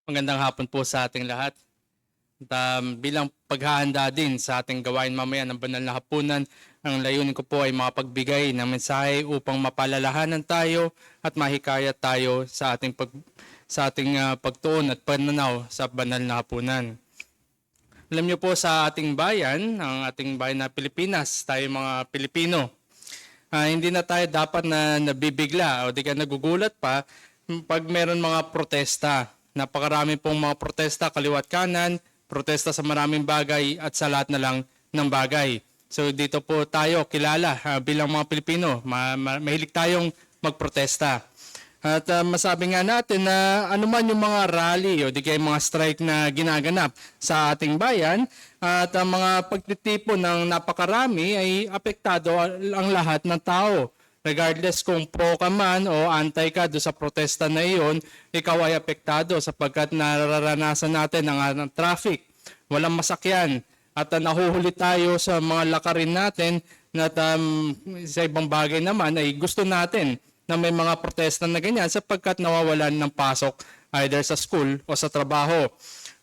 Magandang hapon po sa ating lahat. Bilang paghahanda din sa ating gawain mamaya ng banal na hapunan, ang layunin ko po ay makapagbigay ng mensahe upang mapalalahanan tayo at mahikayat tayo sa ating pagtuon at pananaw sa banal na hapunan. Alam niyo po sa ating bayan, ang ating bayan na Pilipinas, tayo mga Pilipino, hindi na tayo dapat na nabibigla o di ka nagugulat pa pag meron mga protesta. Napakarami pong mga protesta kaliwat kanan, protesta sa maraming bagay at sa lahat na lang ng bagay. So dito po tayo kilala bilang mga Pilipino, mahilig tayong magprotesta. At masabi nga natin na anuman yung mga rally o di kaya mga strike na ginaganap sa ating bayan at ang mga pagtitipon ng napakarami ay apektado ang lahat ng tao. Regardless kung pro ka man o anti ka do sa protesta na iyon, ikaw ay apektado sapagkat nararanasan natin ang traffic. Walang masakyan at nahuhuli tayo sa mga lakarin natin na sa ibang bagay naman ay gusto natin na may mga protesta na ganyan sapagkat nawawalan ng pasok either sa school o sa trabaho.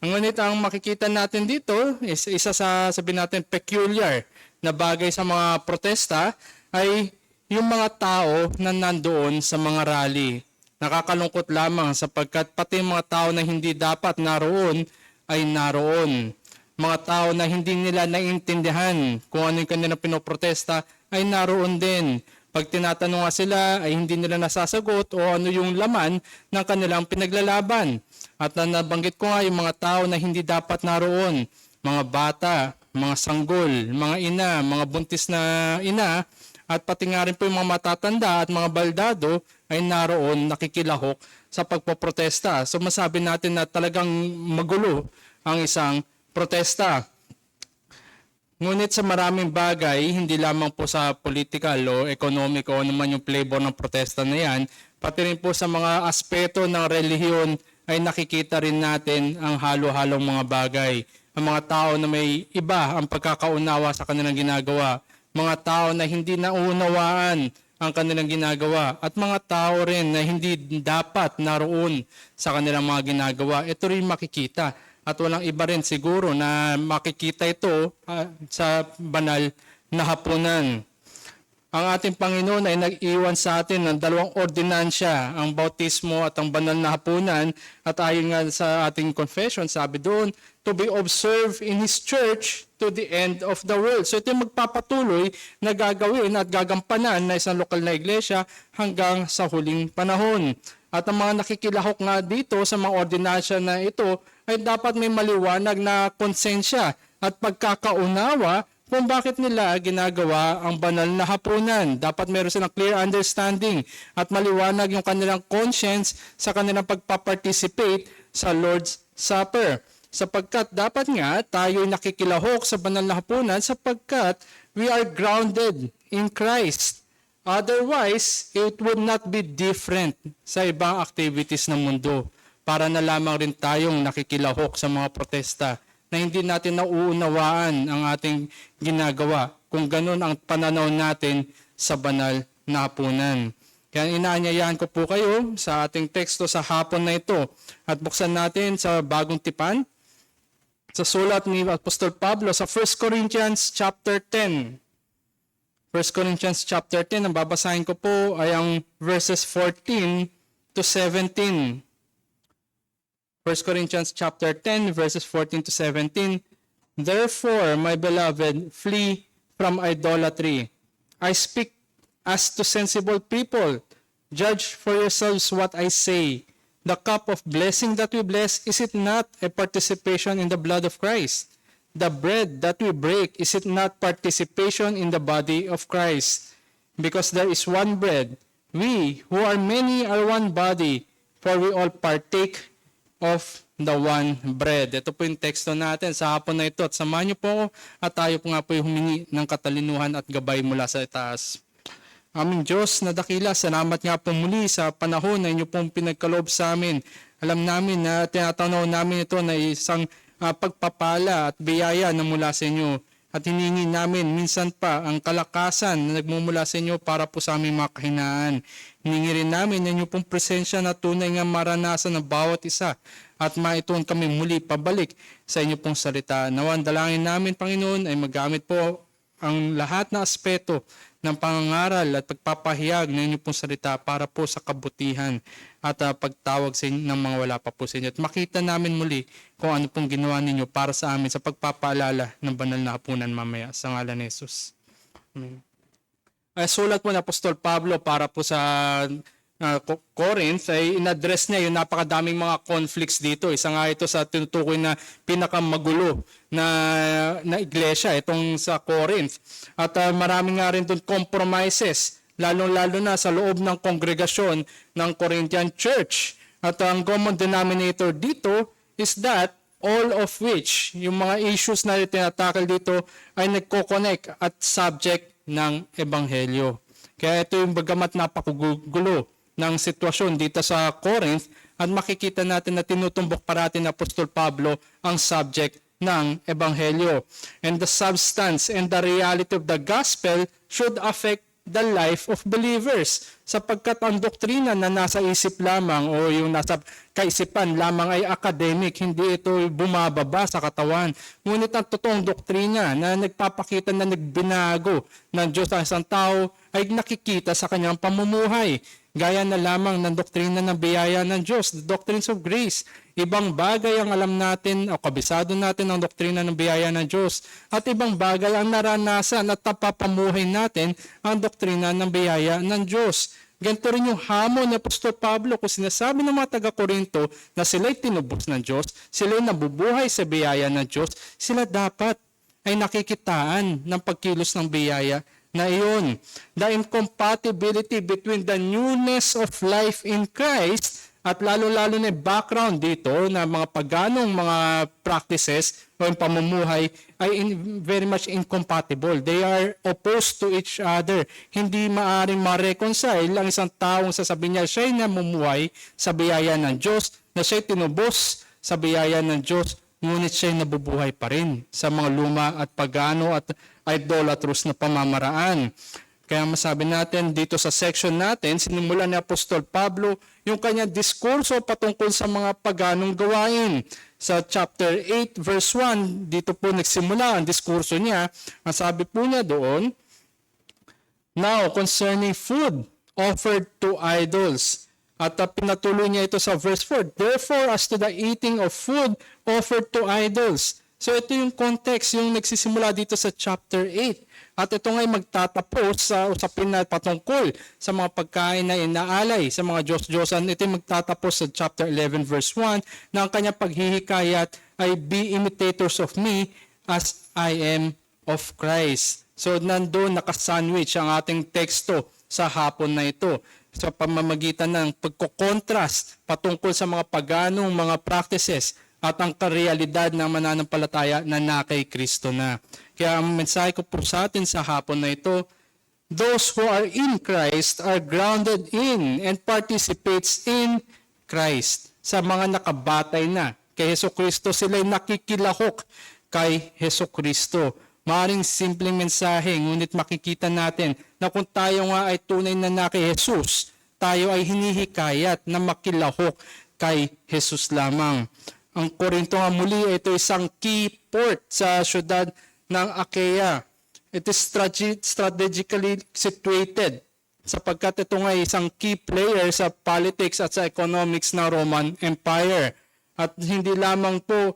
Ngunit ang makikita natin dito is isa sa sabihin natin peculiar na bagay sa mga protesta ay yung mga tao na nandoon sa mga rally. Nakakalungkot lamang sapagkat pati mga tao na hindi dapat naroon ay naroon. Mga tao na hindi nila naiintindihan kung ano yung kanilang pinoprotesta ay naroon din. Pag tinatanong nga sila ay hindi nila nasasagot o ano yung laman ng kanilang pinaglalaban. At nabanggit ko nga yung mga tao na hindi dapat naroon. Mga bata, mga sanggol, mga ina, mga buntis na ina, at pati nga rin po yung mga matatanda at mga baldado ay naroon nakikilahok sa pagpoprotesta. So masabi natin na talagang magulo ang isang protesta. Ngunit sa maraming bagay, hindi lamang po sa political o economic o naman yung flavor ng protesta na yan, pati rin po sa mga aspeto ng relihiyon ay nakikita rin natin ang halo-halong mga bagay. Ang mga tao na may iba ang pagkakaunawa sa kanilang ginagawa, mga tao na hindi naunawaan ang kanilang ginagawa, at mga tao rin na hindi dapat naroon sa kanilang mga ginagawa. Ito rin makikita. At walang iba rin siguro na makikita ito sa banal na hapunan. Ang ating Panginoon ay nag-iwan sa atin ng dalawang ordinansya, ang bautismo at ang banal na hapunan. At ayon nga sa ating confession, sabi doon, to be observed in His church to the end of the world. So ito yung magpapatuloy na gagawin at gagampanan na isang lokal na iglesia hanggang sa huling panahon. At ang mga nakikilahok nga dito sa mga ordinansya na ito ay dapat may maliwanag na konsensya at pagkakaunawa kung bakit nila ginagawa ang banal na hapunan. Dapat meron silang clear understanding at maliwanag yung kanilang conscience sa kanilang pagpaparticipate sa Lord's Supper. Sapagkat dapat nga tayo nakikilahok sa banal na hapunan sapagkat we are grounded in Christ. Otherwise, it would not be different sa ibang activities ng mundo. Para na lamang rin tayong nakikilahok sa mga protesta na hindi natin nauunawaan ang ating ginagawa kung ganun ang pananaw natin sa banal na hapunan. Kaya inaanyayahan ko po kayo sa ating teksto sa hapon na ito at buksan natin sa bagong tipan sa sulat ni Apostol Pablo sa 1 Corinthians chapter 10. 1 Corinthians chapter 10, ang babasahin ko po ay ang verses 14 to 17. 1 Corinthians chapter 10, verses 14 to 17. Therefore, my beloved, flee from idolatry. I speak as to sensible people. Judge for yourselves what I say. The cup of blessing that we bless, is it not a participation in the blood of Christ? The bread that we break, is it not participation in the body of Christ? Because there is one bread, we who are many are one body, for we all partake of the one bread. Ito po yung teksto natin sa hapon na ito. At samahan niyo po ako at tayo po nga po yung humingi ng katalinuhan at gabay mula sa itaas. Aming Diyos na dakila, salamat nga po muli sa panahon na inyo pong pinagkaloob sa amin. Alam namin na tinatanaw namin ito na isang pagpapala at biyaya na mula sa inyo. At hiningi namin minsan pa ang kalakasan na nagmumula sa inyo para po sa aming mga kahinaan. Hiningi rin namin ang inyong pong presensya na tunay nga maranasan ng bawat isa at maituon kami muli pabalik sa inyo pong salita. Nawan dalangin namin, Panginoon, ay magamit po ang lahat na aspeto ng pangangaral at pagpapahayag ng inyong pong salita para po sa kabutihan at pagtawag sa inyo ng mga wala pa po sa inyo. At makita namin muli kung ano pong ginawa ninyo para sa amin sa pagpapaalala ng banal na hapunan mamaya. Sa ngalan ni Jesus. Amen. Sulat po ng Apostol Pablo para po sa Corinth ay in-address niya yung napakadaming mga conflicts dito. Isa nga ito sa tinutukoy na pinakamagulo na iglesia, itong sa Corinth. At marami nga rin doon compromises, lalo-lalo na sa loob ng kongregasyon ng Corinthian Church. At ang common denominator dito is that all of which, yung mga issues na tinatakal dito ay nagko-connect at subject ng Ebanghelyo. Kaya ito yung bagamat napakagulo ng sitwasyon dito sa Corinth at makikita natin na tinutumbok parati ng Apostol Pablo ang subject ng Ebanghelyo. And the substance and the reality of the gospel should affect the life of believers. Sapagkat ang doktrina na nasa isip lamang o yung nasa kaisipan lamang ay academic, hindi ito bumababa sa katawan. Ngunit ang totoong doktrina na nagpapakita na nagbinago ng Diyos ang isang tao ay nakikita sa kanyang pamumuhay. Gaya na lamang ng doktrina ng biyaya ng Diyos, the doctrines of grace. Ibang bagay ang alam natin o kabisado natin ang doktrina ng biyaya ng Diyos. At ibang bagay ang naranasan at napapamuhay natin ang doktrina ng biyaya ng Diyos. Ganito rin yung hamon ni Apostol Pablo kung sinasabi ng mga taga-Korinto na sila'y tinubos ng Diyos, sila'y nabubuhay sa biyaya ng Diyos, sila dapat ay nakikitaan ng pagkilos ng biyaya na iyon. The incompatibility between the newness of life in Christ at lalo-lalo na background dito na mga paganong mga practices o yung pamumuhay ay very much incompatible. They are opposed to each other. Hindi maaring ma-reconcile ang isang taong sasabihin niya siya'y namumuhay sa biyaya ng Diyos, na siya'y tinubos sa biyaya ng Diyos, ngunit siya'y nabubuhay pa rin sa mga luma at pagano at idolatrous na pamamaraan. Kaya masabi natin dito sa section natin, sinimula ni Apostol Pablo yung kanyang diskurso patungkol sa mga paganong gawain. Sa chapter 8 verse 1, dito po nagsimula ang diskurso niya. Ang sabi po niya doon, now concerning food offered to idols. At pinatuloy niya ito sa verse 4, therefore as to the eating of food offered to idols. So ito yung context, yung nagsisimula dito sa chapter 8. At ito nga'y magtatapos sa usapin na patungkol sa mga pagkain na inaalay sa mga Diyos-Diyosan. Ito yung magtatapos sa chapter 11 verse 1 na ang kanyang paghihikayat ay be imitators of me as I am of Christ. So nandun nakasandwich ang ating teksto sa hapon na ito sa pamamagitan ng pagkokontrast patungkol sa mga paganong mga practices at ang karealidad ng mananampalataya na kay Kristo na. Kaya ang mensahe ko po sa atin sa hapon na ito, those who are in Christ are grounded in and participates in Christ. Sa mga nakabatay na kay Hesukristo, sila'y nakikilahok kay Hesukristo. Maaaring simpleng mensahe, ngunit makikita natin na kung tayo nga ay tunay na kay Jesus, tayo ay hinihikayat na makilahok kay Jesus lamang. Ang Korinto nga muli, ito isang key port sa syudad ng Achaia. It is strategically situated sapagkat ito nga isang key player sa politics at sa economics ng Roman Empire. At hindi lamang po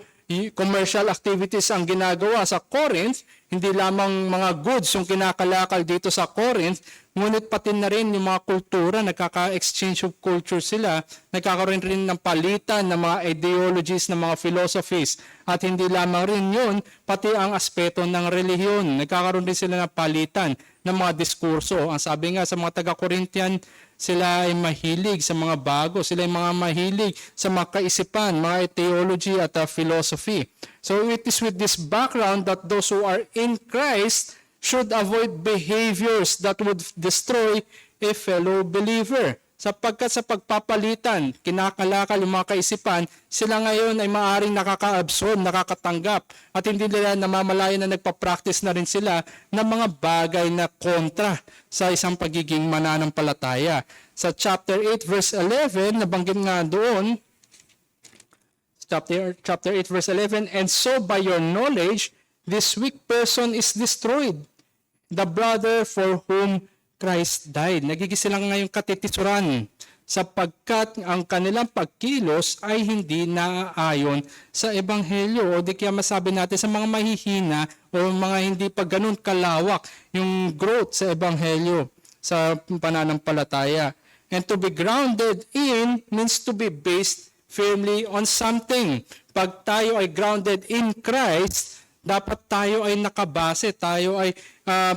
commercial activities ang ginagawa sa Corinth, hindi lamang mga goods yung kinakalakal dito sa Corinth, ngunit pati na rin yung mga kultura, nagkaka-exchange of culture sila, nagkakaroon rin ng palitan ng mga ideologies, ng mga philosophies, at hindi lamang rin yun, pati ang aspeto ng relihiyon, nagkakaroon rin sila ng palitan ng mga diskurso. Ang sabi nga sa mga taga-Corinthian, sila ay mahilig sa mga bago, sila ay mga mahilig sa mga kaisipan, mga theology at philosophy. So it is with this background that those who are in Christ should avoid behaviors that would destroy a fellow believer. Sapagkat sa pagpapalitan, kinakalakal yung mga kaisipan, sila ngayon ay maaaring nakaka-absorb, nakakatanggap, at hindi nila namamalayan na nagpa-practice na rin sila ng mga bagay na kontra sa isang pagiging mananampalataya. Sa chapter 8 verse 11, nabanggit nga doon, chapter 8 verse 11, and so by your knowledge this weak person is destroyed, the brother for whom Christ died. Nagiging sila ngayong katitisuran sapagkat ang kanilang pagkilos ay hindi naaayon sa ebanghelyo, o di kaya masabi natin sa mga mahihina o mga hindi pa ganun kalawak yung growth sa ebanghelyo sa pananampalataya. And to be grounded in means to be based firmly on something. Pag tayo ay grounded in Christ, dapat tayo ay nakabase, tayo ay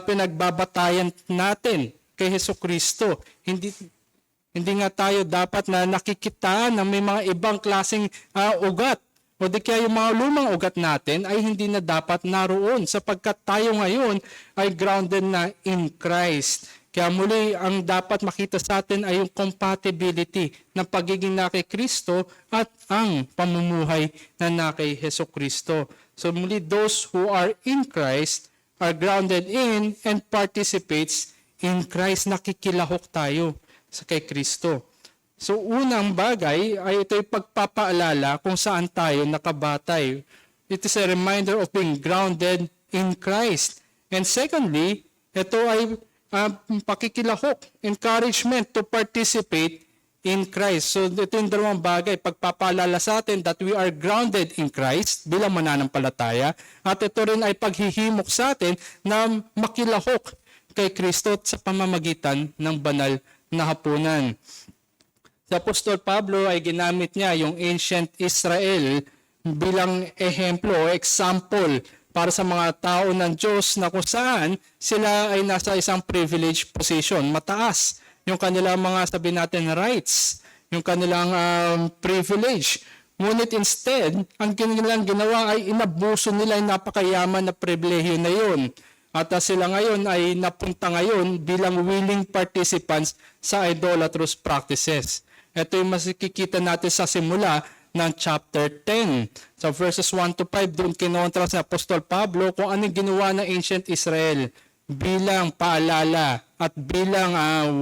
pinagbabatayan natin kay Hesukristo. Hindi nga tayo dapat na nakikitaan ng may mga ibang klaseng ugat, o di kaya yung mga lumang ugat natin ay hindi na dapat naroon sapagkat tayo ngayon ay grounded na in Christ. Kaya muli, ang dapat makita sa atin ay yung compatibility ng pagiging na kay Kristo at ang pamumuhay na kay Hesukristo. So muli, those who are in Christ are grounded in and participates in Christ. Nakikilahok tayo sa kay Kristo. So unang bagay ay ito'y pagpapaalala kung saan tayo nakabatay. It is a reminder of being grounded in Christ. And secondly, ito ay pakikilahok, encouragement to participate in Christ. So ito yung dalawang bagay, pagpapaalala sa atin that we are grounded in Christ bilang mananampalataya, at ito rin ay paghihimok sa atin na makilahok kay Kristo sa pamamagitan ng banal na hapunan. Si Apostol Pablo ay ginamit niya yung ancient Israel bilang ehemplo o example para sa mga tao ng Diyos na kung saan sila ay nasa isang privileged position, mataas yung kanilang mga, sabi natin, rights, yung kanilang privilege. Ngunit instead, ang kanilang ginawa ay inabuso nila yung napakayaman na pribilehiyo na yun. At sila ngayon ay napunta ngayon bilang willing participants sa idolatrous practices. Ito yung makikita natin sa simula ng chapter 10. So verses 1 to 5, doon kinontra sa Apostol Pablo kung anong ginawa ng ancient Israel bilang paalala at bilang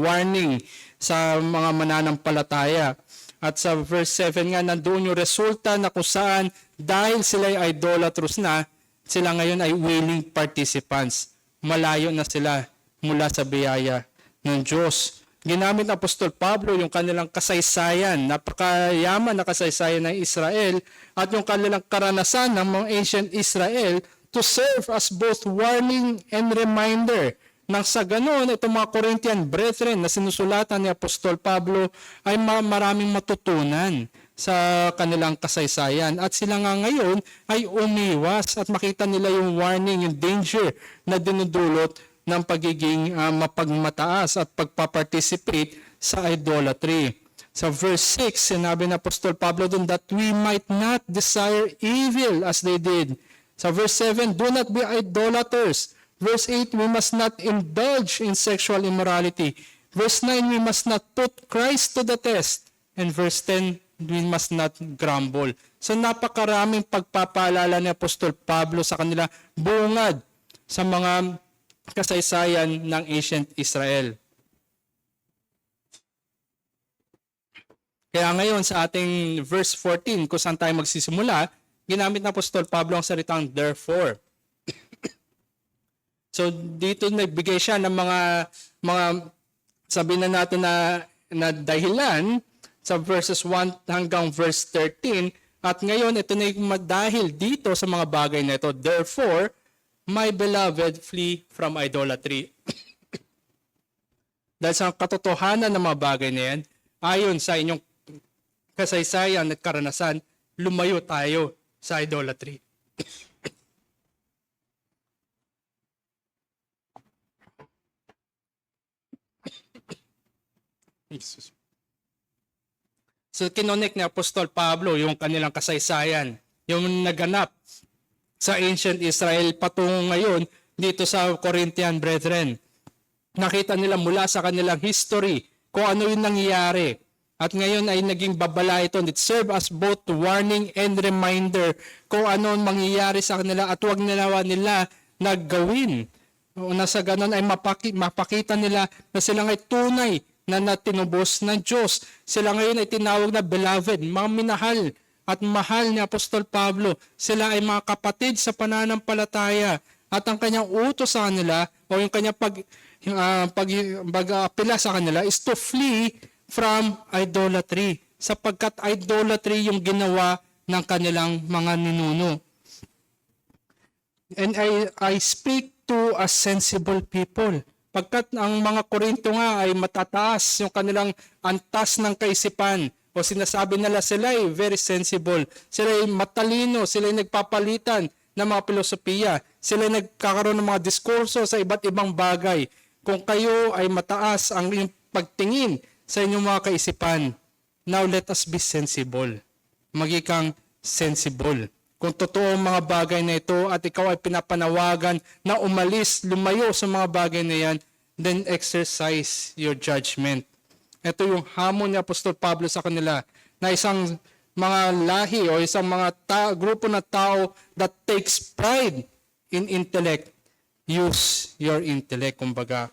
warning sa mga mananampalataya. At sa verse 7 nga, nandoon yung resulta na kung saan dahil sila ay idolatrous na, sila ngayon ay willing participants. Malayo na sila mula sa biyaya ng Diyos. Ginamit ng Apostol Pablo yung kanilang kasaysayan, napakayaman na kasaysayan ng Israel, at yung kanilang karanasan ng mga ancient Israel to serve as both warning and reminder. Nang sa ganon, itong mga Corinthian brethren na sinusulatan ni Apostol Pablo ay maraming matutunan sa kanilang kasaysayan. At sila nga ngayon ay umiwas at makita nila yung warning, yung danger na dinudulot ng pagiging mapagmataas at pagpaparticipate sa idolatry. Sa verse 6, sinabi ng Apostol Pablo dun that we might not desire evil as they did. Sa verse 7, do not be idolaters. Verse 8, we must not indulge in sexual immorality. Verse 9, we must not put Christ to the test. And verse 10, we must not grumble. So napakaraming pagpapaalala ni Apostol Pablo sa kanila bungad sa mga kasaysayan ng ancient Israel. Kaya ngayon sa ating verse 14, kung saan tayo magsisimula, ginamit ng Apostol Pablo ang salitang therefore. So dito nagbigay siya ng mga sabihin na natin na dahilan sa verses 1 hanggang verse 13, at ngayon ito na yung dahil dito sa mga bagay na ito. Therefore, my beloved, flee from idolatry. Dahil sa katotohanan ng mga bagay na yan, ayon sa inyong kasaysayan at karanasan, lumayo tayo sa idolatry. So kinonek ni Apostol Pablo yung kanilang kasaysayan, yung naganap sa ancient Israel patungo ngayon dito sa Corinthian brethren. Nakita nila mula sa kanilang history kung ano yung nangyayari. At ngayon ay naging babala ito. It serve as both warning and reminder kung ano ang mangyayari sa kanila at huwag nila naggawin. Na sa ganun ay mapakita nila na sila ay tunay na natinubos ng Diyos. Sila ngayon ay tinawag na beloved, mga minahal, at mahal ni Apostol Pablo. Sila ay mga kapatid sa pananampalataya at ang kanyang utos sa kanila o yung kanyang pag-apela sa kanila is to flee from idolatry sapagkat idolatry yung ginawa ng kanilang mga ninuno. And I speak to a sensible people. Pagkat ang mga Korinto nga ay matataas yung kanilang antas ng kaisipan o sinasabi nila sila ay very sensible. Sila ay matalino, sila ay nagpapalitan ng mga filosofiya. Sila ay nagkakaroon ng mga diskurso sa iba't ibang bagay. Kung kayo ay mataas ang inyong pagtingin sa inyong mga kaisipan, now let us be sensible. Magikang sensible. Kung totoo ang mga bagay na ito at ikaw ay pinapanawagan na umalis, lumayo sa mga bagay na yan, then exercise your judgment. Ito yung hamon ni Apostol Pablo sa kanila na isang mga lahi o isang mga grupo na tao that takes pride in intellect. Use your intellect, kumbaga.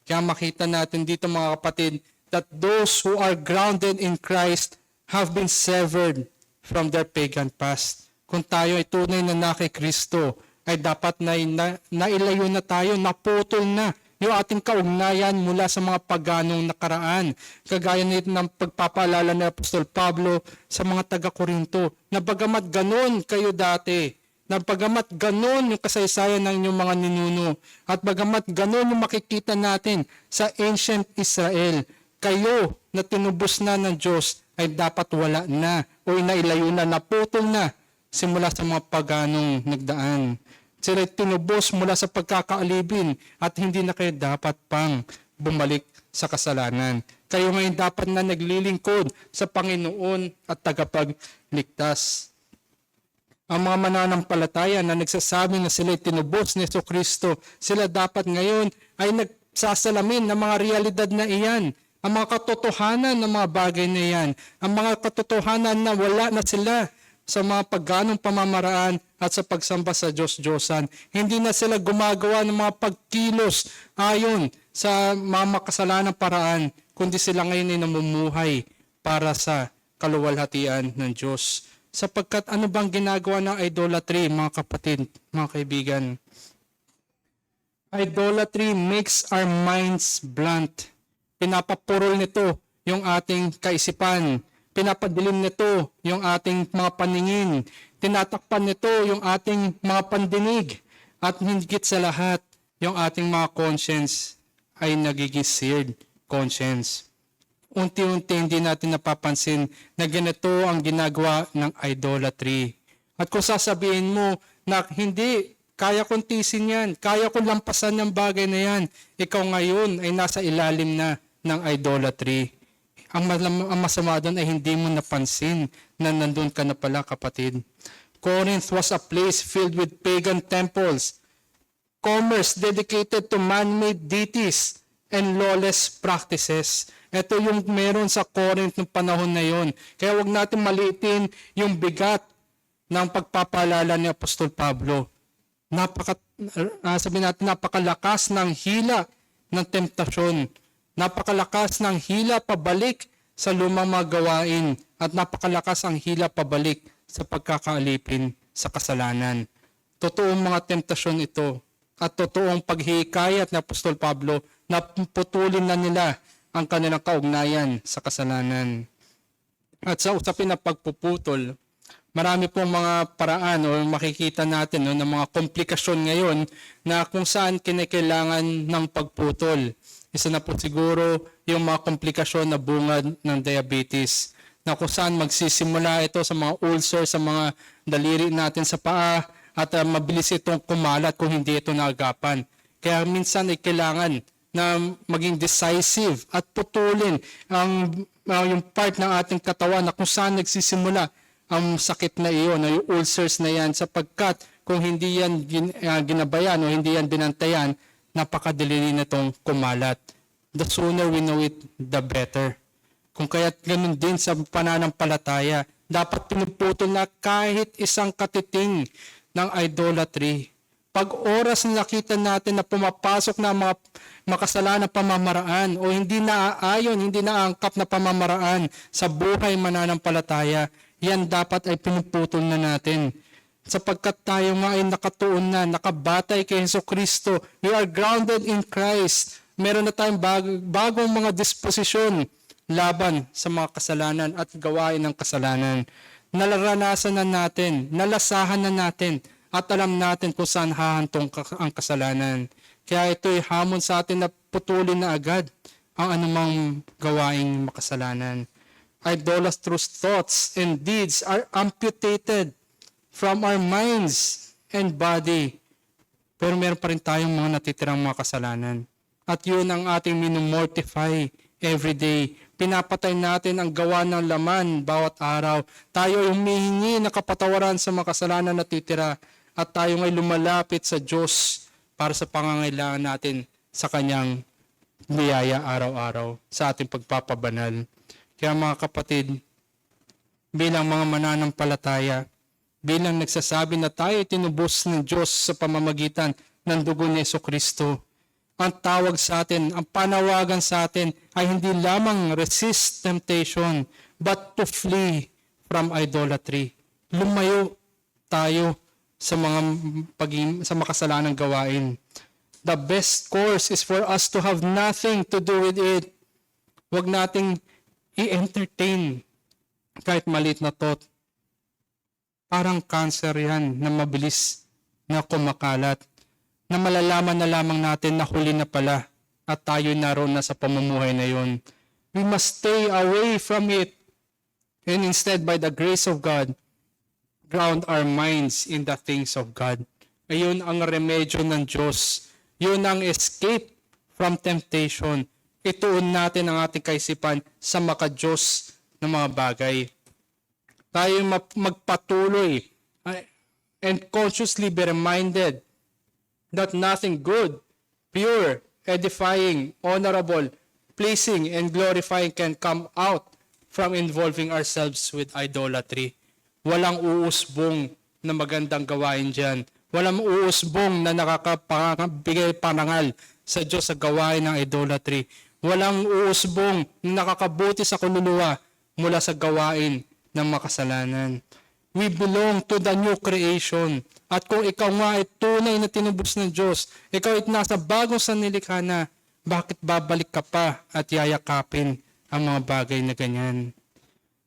Kaya makita natin dito mga kapatid that those who are grounded in Christ have been severed from their pagan past. Kung tayo ay tunay na kay Kristo, ay dapat nailayo na tayo, naputol na yung ating kaugnayan mula sa mga paganong nakaraan. Kagaya nito ng pagpapaalala ni Apostol Pablo sa mga taga-Korinto, na bagamat ganon kayo dati, na bagamat ganon yung kasaysayan ng inyong mga ninuno, at bagamat ganon yung makikita natin sa ancient Israel, kayo na tinubos na ng Diyos ay dapat wala na o inailayo na, naputol na simula sa mga paganong nagdaan. Sila tinubos mula sa pagkakaalipin at hindi na kayo dapat pang bumalik sa kasalanan. Kayo ngayon dapat na naglilingkod sa Panginoon at tagapagligtas. Ang mga mananampalataya na nagsasabi na sila tinubos ni Jesucristo, sila dapat ngayon ay nagsasalamin ng mga realidad na iyan, ang mga katotohanan ng mga bagay na iyan, ang mga katotohanan na wala na sila sa mga pagganong pamamaraan at sa pagsamba sa Diyos-Diyosan. Hindi na sila gumagawa ng mga pagkilos ayon sa mga makasalanang paraan, kundi sila ngayon ay namumuhay para sa kaluwalhatian ng Diyos. Sapagkat ano bang ginagawa ng idolatry, mga kapatid, mga kaibigan? Idolatry makes our minds blunt. Pinapapurol nito yung ating kaisipan. Pinapadilim nito yung ating mga paningin. Tinatakpan nito yung ating mga pandinig. At higit sa lahat, yung ating mga conscience ay nagiging seared conscience. Unti-unti hindi natin napapansin na ganito ang ginagawa ng idolatry. At kung sasabihin mo na hindi, kaya kong tisin yan, kaya kong lampasan yung bagay na yan, ikaw ngayon ay nasa ilalim na ng idolatry. Ang masama doon ay hindi mo napansin na nandun ka na pala, kapatid. Corinth was a place filled with pagan temples, commerce dedicated to man-made deities, and lawless practices. Ito yung meron sa Corinth ng panahon na yon. Kaya wag natin maliitin yung bigat ng pagpapaalala ni Apostol Pablo. Sabi natin, napakalakas ng hila ng temptasyon. Napakalakas ng hila pabalik sa lumang mga gawain at napakalakas ang hila pabalik sa pagkakaalipin sa kasalanan. Totoong mga temptasyon ito at totoong paghihikayat ng Apostol Pablo na putulin na nila ang kanilang kaugnayan sa kasalanan. At sa usapin na pagpuputol, marami pong mga paraan o makikita natin ng mga komplikasyon ngayon na kung saan kinakailangan ng pagputol. Isa na po siguro yung mga komplikasyon na bungad ng diabetes na kung saan magsisimula ito sa mga ulcer, sa mga daliri natin sa paa at mabilis itong kumalat kung hindi ito naagapan. Kaya minsan ay kailangan na maging decisive at putulin yung part ng ating katawan na kung saan nagsisimula ang sakit na iyon, yung ulcers na yan, sapagkat kung hindi yan ginabayan o hindi yan binantayan, napakadali nitong kumalat. The sooner we know it, the better. Kung kaya't ganun din sa pananampalataya, dapat pinuputol na kahit isang katiting ng idolatry. Pag oras na nakita natin na pumapasok na mga makasalanang pamamaraan o hindi naaayon, hindi naangkap na pamamaraan sa buhay mananampalataya, yan dapat ay pinuputol na natin. Sapagkat tayo nga ay nakatuon na, nakabatay kay Jesucristo. We are grounded in Christ. Meron na tayong bagong mga disposisyon laban sa mga kasalanan at gawain ng kasalanan. Nalaranasan na natin, nalasahan na natin, at alam natin kung saan hahantong ang kasalanan. Kaya ito'y hamon sa atin na putulin na agad ang anumang gawaing makasalanan. Idolatrous thoughts and deeds are amputated from our minds and body. Pero meron pa rin tayong mga natitirang mga kasalanan. At yun ang ating minumortify every day. Pinapatay natin ang gawa ng laman bawat araw. Tayo ay humihingi ng kapatawaran sa mga kasalanan na natitira. At tayo ay lumalapit sa Diyos para sa pangangailangan natin sa Kanyang biyaya araw-araw sa ating pagpapabanal. Kaya mga kapatid, bilang mga mananampalataya, bilang nagsasabi na tayo tinubos ng Diyos sa pamamagitan ng dugo ni Jesucristo, ang tawag sa atin, ang panawagan sa atin ay hindi lamang resist temptation, but to flee from idolatry. Lumayo tayo sa makasalanang gawain. The best course is for us to have nothing to do with it. Huwag nating i-entertain kahit maliit na thought. Parang cancer yan na mabilis na kumakalat, na malalaman na lamang natin na huli na pala at tayo naroon na sa pamumuhay na yun. We must stay away from it and instead by the grace of God, ground our minds in the things of God. Ayun ang remedyo ng Diyos. Yun ang escape from temptation. Ituon natin ang ating kaisipan sa maka-Diyos na mga bagay. Tayo magpatuloy and consciously be reminded that nothing good, pure, edifying, honorable, pleasing, and glorifying can come out from involving ourselves with idolatry. Walang uusbong na magandang gawain dyan. Walang uusbong na nakakabigay parangal sa Diyos sa gawain ng idolatry. Walang uusbong na nakakabuti sa kaluluwa mula sa gawain ng makasalanan. We belong to the new creation. At kung ikaw nga ay tunay na tinubos ng Diyos, ikaw ay nasa bagong sanilikha na, bakit babalik ka pa at yayakapin ang mga bagay na ganyan?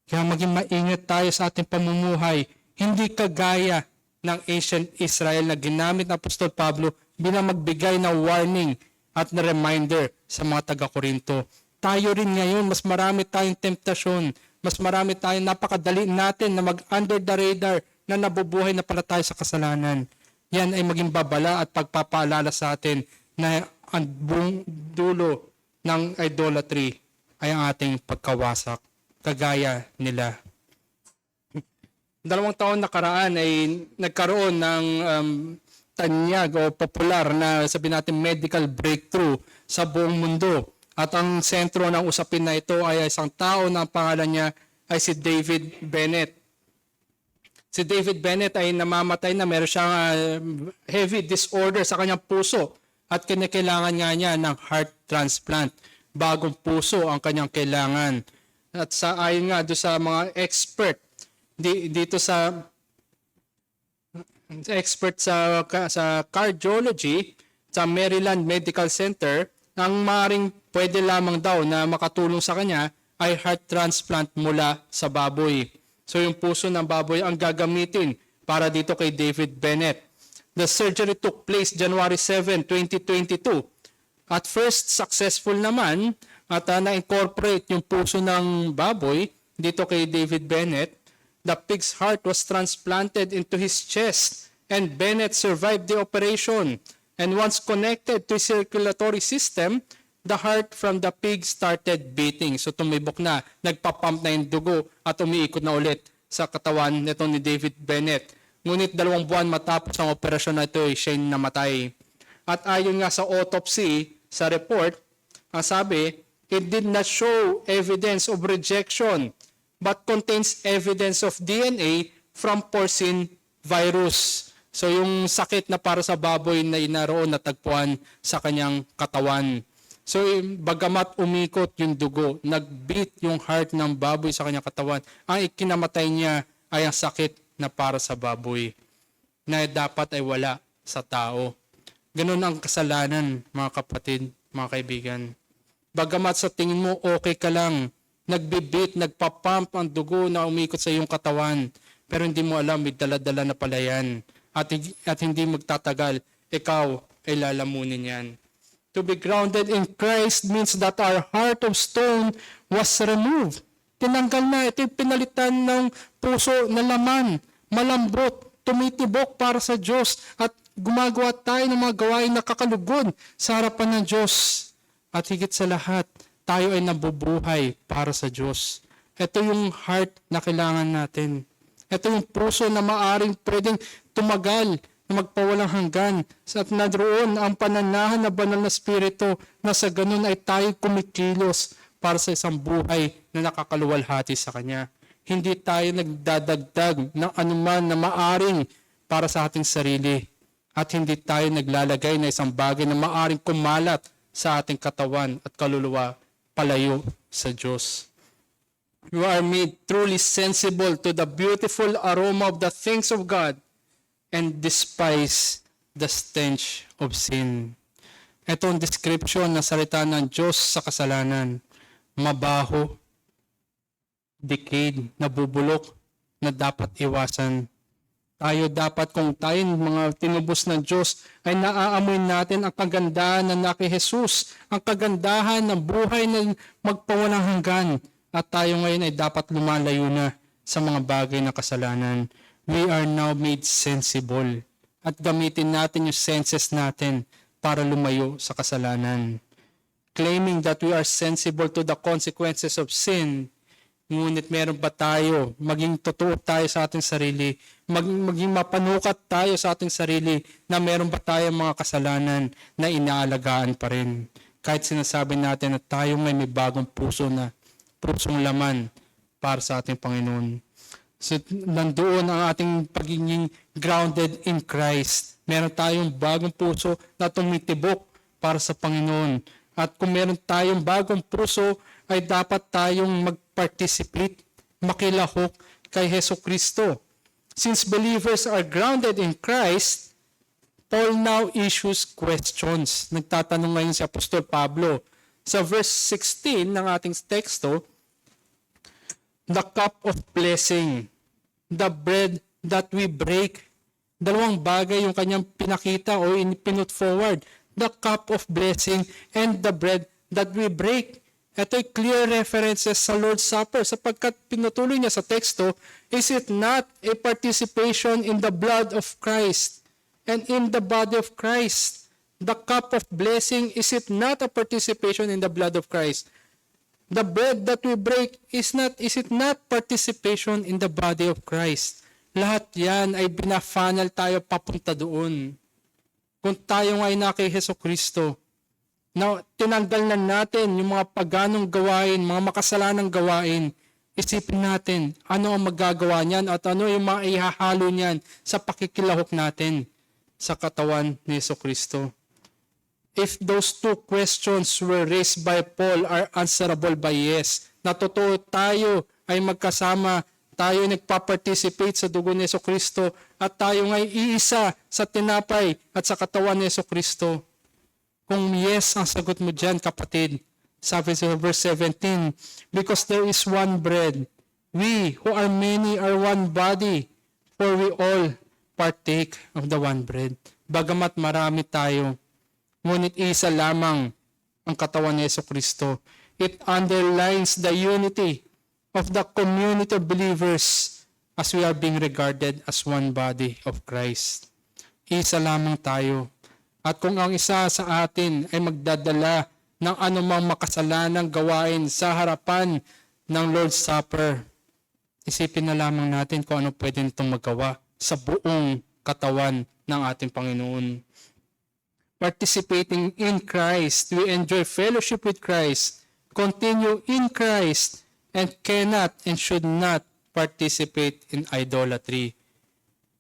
Kaya maging maingat tayo sa ating pamumuhay, hindi kagaya ng ancient Israel na ginamit ng Apostol Pablo bilang magbigay ng warning at na reminder sa mga taga-Korinto. Tayo rin ngayon, mas marami tayong temptasyon, mas marami tayong napakadali natin na mag-under the radar na nabubuhay na pala tayo sa kasalanan. Yan ay maging babala at pagpapaalala sa atin na ang buong dulo ng idolatry ay ang ating pagkawasak, kagaya nila. 2 taon nakaraan ay nagkaroon ng tanyag o popular na sabihin natin medical breakthrough sa buong mundo. At ang sentro ng usapin na ito ay isang tao na ang pangalan niya ay si David Bennett. Si David Bennett ay namamatay na, meron siyang heavy disorder sa kanyang puso at kinakailangan nga niya ng heart transplant. Bagong puso ang kanyang kailangan. At ayon nga doon sa mga expert dito sa cardiology sa Maryland Medical Center, ang maring pwede lamang daw na makatulong sa kanya ay heart transplant mula sa baboy. So yung puso ng baboy ang gagamitin para dito kay David Bennett. The surgery took place January 7, 2022. At first, successful naman at na-incorporate yung puso ng baboy dito kay David Bennett. The pig's heart was transplanted into his chest and Bennett survived the operation. And once connected to his circulatory system, the heart from the pig started beating. So tumibok na, nagpapump na yung dugo at umiikot na ulit sa katawan nito ni David Bennett. Ngunit 2 buwan matapos ang operasyon na ito, siya namatay. At ayon nga sa autopsy, sa report, ang sabi, it did not show evidence of rejection but contains evidence of DNA from porcine virus. So yung sakit na para sa baboy na inaroon natagpuan sa kanyang katawan. So, bagamat umikot yung dugo, nagbeat yung heart ng baboy sa kanyang katawan, ang ikinamatay niya ay ang sakit na para sa baboy, na dapat ay wala sa tao. Ganun ang kasalanan, mga kapatid, mga kaibigan. Bagamat sa tingin mo okay ka lang, nagbibit, nagpapump ang dugo na umikot sa iyong katawan, pero hindi mo alam, may dala-dala na pala yan. At hindi magtatagal, ikaw ay lalamunin yan. To be grounded in Christ means that our heart of stone was removed. Tinanggal na, ito yung pinalitan ng puso na laman, malambot, tumitibok para sa Diyos, at gumagawa tayo ng mga gawain na kakalugod sa harapan ng Diyos. At higit sa lahat, tayo ay nabubuhay para sa Diyos. Ito yung heart na kailangan natin. Ito yung puso na maaring pwedeng tumagal, na magpawalang hanggan. At naroon ang pananahan na banal na spirito na sa ganun ay tayo kumikilos para sa isang buhay na nakakaluwalhati sa Kanya. Hindi tayo nagdadagdag ng anuman na maaring para sa ating sarili. At hindi tayo naglalagay na isang bagay na maaring kumalat sa ating katawan at kaluluwa palayo sa Diyos. You are made truly sensible to the beautiful aroma of the things of God and despise the stench of sin. Ito ang description na salita ng Diyos sa kasalanan. Mabaho, decayed, nabubulok, na dapat iwasan. Tayo dapat, kung tayo mga tinubos ng Diyos, ay naaamoy natin ang kagandahan ng naki Jesus, ang kagandahan ng buhay na magpawalang hanggan. At tayo ngayon ay dapat lumalayo na sa mga bagay na kasalanan. We are now made sensible. At gamitin natin yung senses natin para lumayo sa kasalanan. Claiming that we are sensible to the consequences of sin, ngunit meron ba tayo, maging totoo tayo sa ating sarili, maging mapanukat tayo sa ating sarili na meron ba tayong mga kasalanan na inaalagaan pa rin. Kahit sinasabi natin na tayo ngayon may bagong puso na, pusong laman para sa ating Panginoon. So, nandoon ang ating pagiging grounded in Christ. Meron tayong bagong puso na tumitibok para sa Panginoon. At kung meron tayong bagong puso, ay dapat tayong mag-participate, makilahok kay Jesucristo. Since believers are grounded in Christ, Paul now issues questions. Nagtatanong ngayon si Apostol Pablo. Sa verse 16 ng ating teksto, the cup of blessing, the bread that we break. Dalawang bagay yung kanyang pinakita o pinut forward. The cup of blessing and the bread that we break. Ito'y clear references sa Lord's Supper sapagkat pinutuloy niya sa teksto, is it not a participation in the blood of Christ and in the body of Christ? The cup of blessing, is it not a participation in the blood of Christ? The bread that we break, is it not participation in the body of Christ? Lahat yan ay binafunnel tayo papunta doon. Kung tayo ay na kay Jesucristo, na tinanggal na natin yung mga paganong gawain, mga makasalanang gawain, isipin natin ano ang magagawa niyan at ano yung mga ihahalo niyan sa pakikilahok natin sa katawan ni Jesucristo. If those two questions were raised by Paul are answerable by yes, na totoo tayo ay magkasama, tayo ay nagpa-participate sa dugo ni Jesucristo at tayo ay iisa sa tinapay at sa katawan ni Jesucristo. Kung yes ang sagot mo dyan, kapatid, sabi sa verse 17, because there is one bread, we who are many are one body, for we all partake of the one bread. Bagamat marami tayo, ngunit isa lamang ang katawan ni Jesucristo. It underlines the unity of the community of believers as we are being regarded as one body of Christ. Isa lamang tayo. At kung ang isa sa atin ay magdadala ng anumang makasalanang gawain sa harapan ng Lord's Supper, isipin na lamang natin kung ano pwede nitong magawa sa buong katawan ng ating Panginoon. Participating in Christ, we enjoy fellowship with Christ, continue in Christ, and cannot and should not participate in idolatry.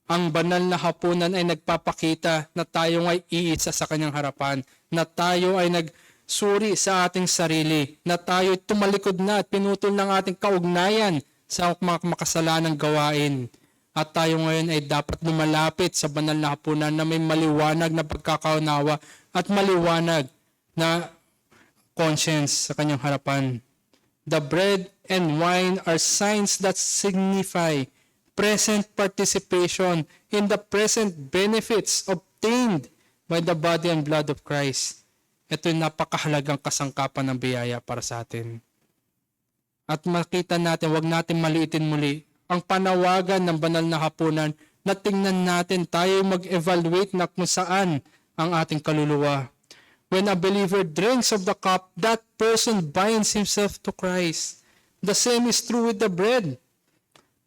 Ang banal na hapunan ay nagpapakita na tayo ay iisa sa kanyang harapan, na tayo ay suri sa ating sarili na tayo tumalikod na at pinutol ng ating kaugnayan sa mga makasalanang gawain. At tayo ngayon ay dapat lumalapit sa banal na hapunan na may maliwanag na pagkakaunawa at maliwanag na conscience sa kanyang harapan. The bread and wine are signs that signify present participation in the present benefits obtained by the body and blood of Christ. Ito yung napakahalagang kasangkapan ng biyaya para sa atin. At makita natin, wag natin maliitin muli ang panawagan ng banal na hapunan na tingnan natin tayo mag-evaluate na kung saan ang ating kaluluwa. When a believer drinks of the cup, that person binds himself to Christ. The same is true with the bread.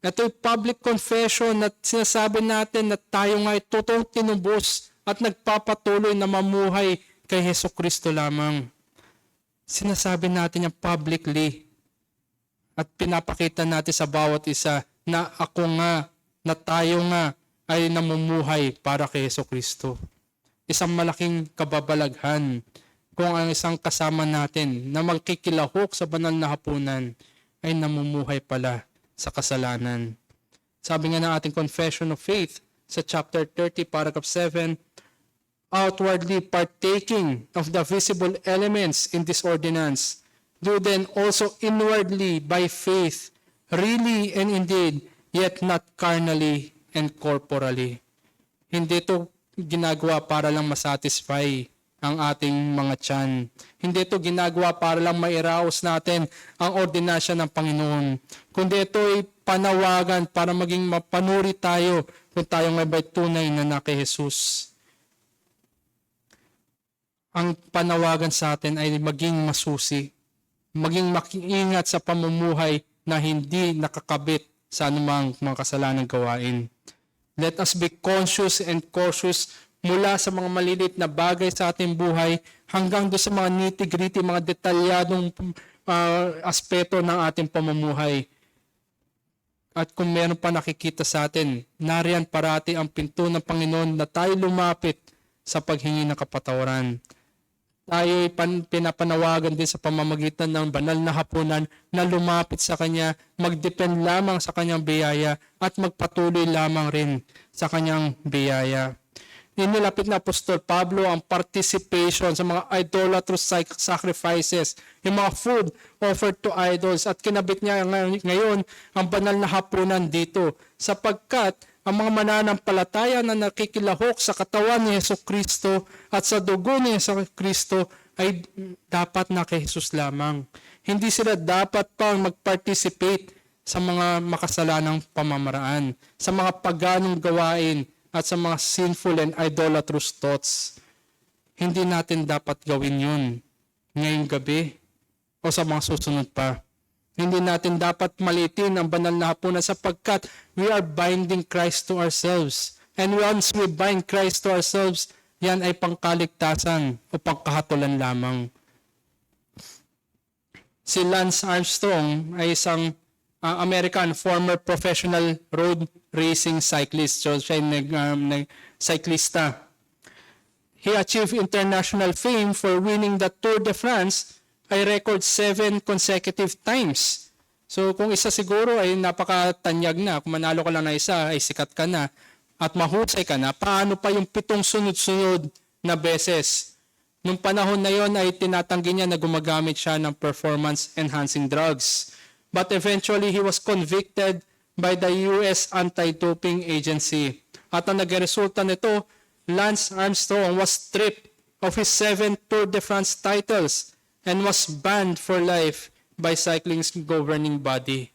Ito yung public confession na sinasabi natin na tayo nga ay totoong tinubos at nagpapatuloy na mamuhay kay Hesukristo lamang. Sinasabi natin yan publicly at pinapakita natin sa bawat isa na ako nga, na tayo nga ay namumuhay para kay Hesukristo. Isang malaking kababalaghan kung ang isang kasama natin na magkikilahok sa banal na hapunan ay namumuhay pala sa kasalanan. Sabi nga ng ating Confession of Faith sa chapter 30, paragraph 7, outwardly partaking of the visible elements in this ordinance, do then also inwardly by faith, really and indeed, yet not carnally and corporally. Hindi ito ginagawa para lang masatisfy ang ating mga tiyan. Hindi ito ginagawa para lang mairaos natin ang ordinasya ng Panginoon. Kundi ito ay panawagan para maging mapanuri tayo kung tayo nga ba'y tunay na kay Jesus. Ang panawagan sa atin ay maging masusi, maging makiingat sa pamumuhay na hindi nakakabit sa anumang mga kasalanang gawain. Let us be conscious and cautious mula sa mga malilit na bagay sa ating buhay hanggang doon sa mga nitty-gritty, mga detalyadong aspeto ng ating pamumuhay. At kung meron pa nakikita sa atin, nariyan parati ang pinto ng Panginoon na tayo lumapit sa paghingi ng kapatawaran. Tayo ay pinapanawagan din sa pamamagitan ng banal na hapunan na lumapit sa Kanya, mag-depend lamang sa Kanyang biyaya at magpatuloy lamang rin sa Kanyang biyaya. Inilapit na Apostol Pablo ang participation sa mga idolatrous sacrifices, yung mga food offered to idols, at kinabit niya ngayon ang banal na hapunan dito sapagkat ang mga mananampalataya na nakikilahok sa katawan ni Hesukristo at sa dugo ni Hesukristo ay dapat na kay Jesus lamang. Hindi sila dapat pang mag-participate sa mga makasalanang pamamaraan, sa mga paganong gawain at sa mga sinful and idolatrous thoughts. Hindi natin dapat gawin yun ngayong gabi o sa mga susunod pa. Hindi natin dapat malitin ang banal na hapunan sapagkat we are binding Christ to ourselves. And once we bind Christ to ourselves, yan ay pangkaligtasan o pangkahatulan lamang. Si Lance Armstrong ay isang American former professional road racing cyclist. So siya ay cyclista. He achieved international fame for winning the Tour de France ay record 7 consecutive times. So kung isa siguro ay napakatanyag na, kung manalo ka lang na isa ay sikat ka na at mahusay ka na, paano pa yung 7 sunod-sunod na beses? Nung panahon na yon ay tinatanggi niya na gumagamit siya ng performance-enhancing drugs. But eventually he was convicted by the US Anti-Doping Agency. At ang nagresulta nito, Lance Armstrong was stripped of his 7 Tour de France titles and was banned for life by cycling's governing body.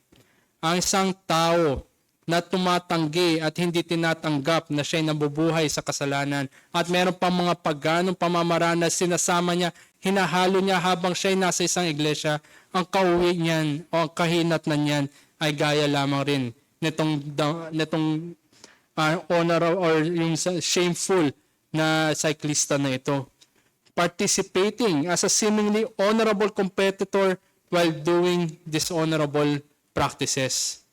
Ang isang tao na tumatanggi at hindi tinatanggap na siya'y nabubuhay sa kasalanan at meron pang mga paganong pamamaraan na sinasama niya, hinahalo niya habang siya'y nasa isang iglesia, ang kauwi niyan o ang kahinatnan niyan ay gaya lamang rin nitong honor or yung shameful na cyclista na ito. Participating as a seemingly honorable competitor while doing dishonorable practices.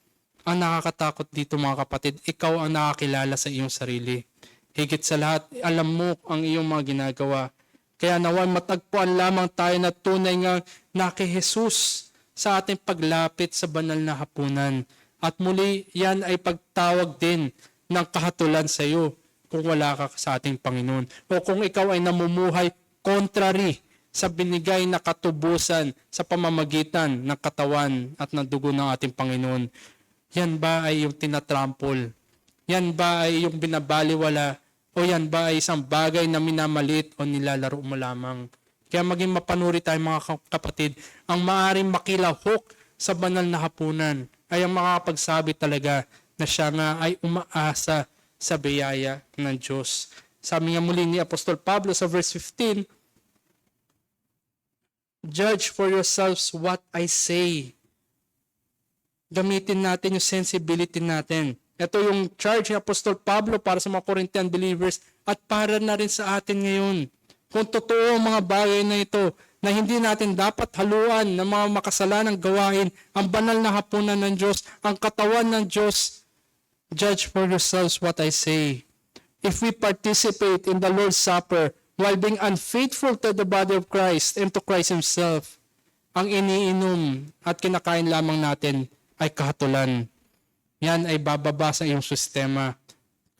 Ang nakakatakot dito mga kapatid, ikaw ang nakakilala sa iyong sarili. Higit sa lahat, alam mo ang iyong mga ginagawa. Kaya naway matagpuan lamang tayo na tunay nga na kay Jesus sa ating paglapit sa banal na hapunan. At muli, yan ay pagtawag din ng kahatulan sa iyo kung wala ka sa ating Panginoon. O kung ikaw ay namumuhay contrary sa binigay na katubusan sa pamamagitan ng katawan at ng dugo ng ating Panginoon. Yan ba ay yung tinatrample? Yan ba ay yung binabaliwala? O yan ba ay isang bagay na minamalit o nilalaro mo lamang? Kaya maging mapanuri tayo mga kapatid, ang maaaring makilahok sa banal na hapunan ay ang makakapagsabi talaga na siya nga ay umaasa sa biyaya ng Diyos. Sabi nga muli ni Apostol Pablo sa verse 15, "Judge for yourselves what I say." Gamitin natin yung sensibility natin. Ito yung charge ni Apostol Pablo para sa mga Corinthian believers at para na rin sa atin ngayon. Kung totoo ang mga bagay na ito, na hindi natin dapat haluan ng mga makasalanang gawain, ang banal na hapunan ng Diyos, ang katawan ng Diyos, judge for yourselves what I say. If we participate in the Lord's Supper while being unfaithful to the body of Christ and to Christ Himself, ang iniinom at kinakain lamang natin ay kahatulan. Yan ay bababa sa iyong sistema,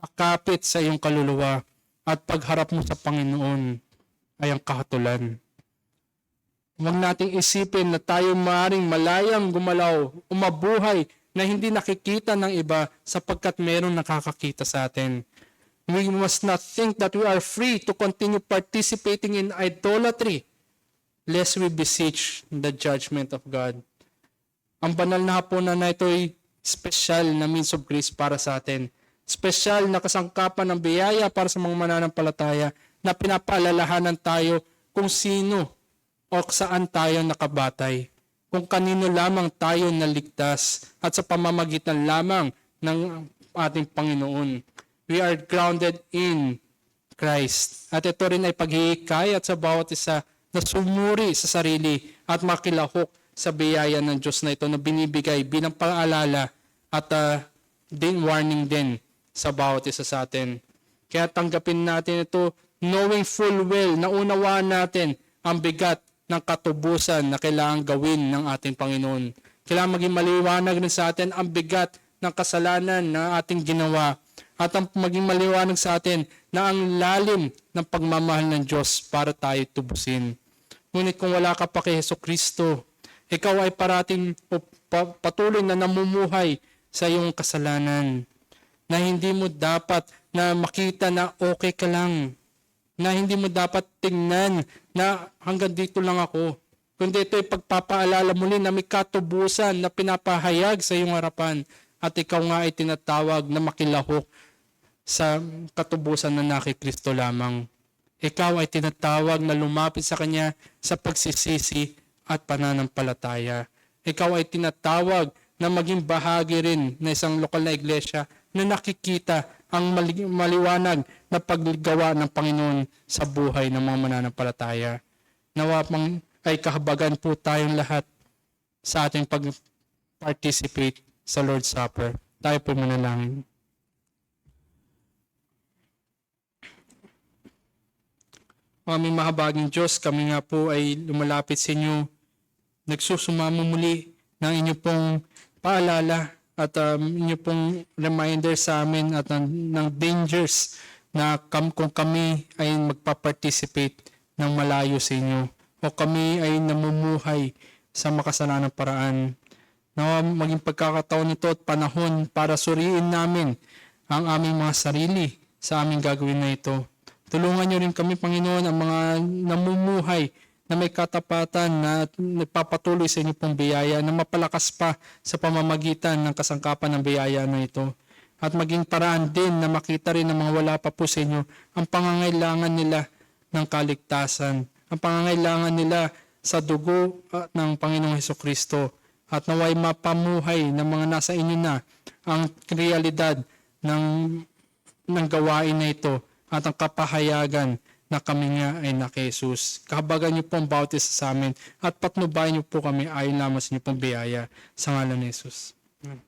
kakapit sa iyong kaluluwa, at pagharap mo sa Panginoon ay ang kahatulan. Huwag nating isipin na tayo maaaring malayang gumalaw o mabuhay na hindi nakikita ng iba sapagkat merong nakakakita sa atin. We must not think that we are free to continue participating in idolatry lest we beseech the judgment of God. Ang banal na hapunan na ito ay special na means of grace para sa atin. Special na kasangkapan ng biyaya para sa mga mananampalataya na pinapaalalahanan tayo kung sino o saan tayo nakabatay. Kung kanino lamang tayo naligtas at sa pamamagitan lamang ng ating Panginoon. We are grounded in Christ. At ito rin ay paghihikayat sa bawat isa na sumuri sa sarili at makilahok sa biyaya ng Diyos na ito na binibigay bilang paalala at din warning din sa bawat isa sa atin. Kaya tanggapin natin ito knowing full well na unawaan natin ang bigat ng katubusan na kailangan gawin ng ating Panginoon. Kailangan maging maliwanag rin sa atin ang bigat ng kasalanan na ating ginawa at ang maging maliwanag sa atin na ang lalim ng pagmamahal ng Diyos para tayo tubusin. Ngunit kung wala ka pa kay Jesucristo, ikaw ay parating patuloy na namumuhay sa iyong kasalanan, na hindi mo dapat na makita na okay ka lang, na hindi mo dapat tingnan na hanggang dito lang ako, kundi ito ay pagpapaalala muli na may katubusan na pinapahayag sa iyong harapan at ikaw nga ay tinatawag na makilahok sa katubusan na naki Kristo lamang. Ikaw ay tinatawag na lumapit sa Kanya sa pagsisisi at pananampalataya. Ikaw ay tinatawag na maging bahagi rin ng isang lokal na iglesia na nakikita ang maliwanag na paggawa ng Panginoon sa buhay ng mga mananampalataya. Nawa ay kahabagan po tayong lahat sa ating pag-participate sa Lord's Supper. Tayo po manalangin. Aming mahabaging Diyos, kami nga po ay lumalapit sa inyo, nagsusumamo muli ng inyo pong paalala at inyo pong reminder sa amin at ng dangers na kung kami ay magpa-participate ng malayo sa inyo o kami ay namumuhay sa makasalanang paraan. Na maging pagkakataon nito at panahon para suriin namin ang aming mga sarili sa aming gagawin na ito. Tulungan niyo rin kami, Panginoon, ang mga namumuhay na may katapatan na nagpapatuloy sa inyo pong biyaya na mapalakas pa sa pamamagitan ng kasangkapan ng biyaya na ito. At maging paraan din na makita rin ng mga wala pa po sa inyo ang pangangailangan nila ng kaligtasan, ang pangangailangan nila sa dugo ng Panginoong Hesukristo at naway mapamuhay ng mga nasa inyo na ang realidad ng gawain na ito at ang kapahayagan na kami nga ay na kay Jesus. Kahabagan niyo po ang bawat isa sa amin at patnubayan niyo po kami ayon lamang sa inyo pong biyaya sa ngalan ni Jesus. Amen.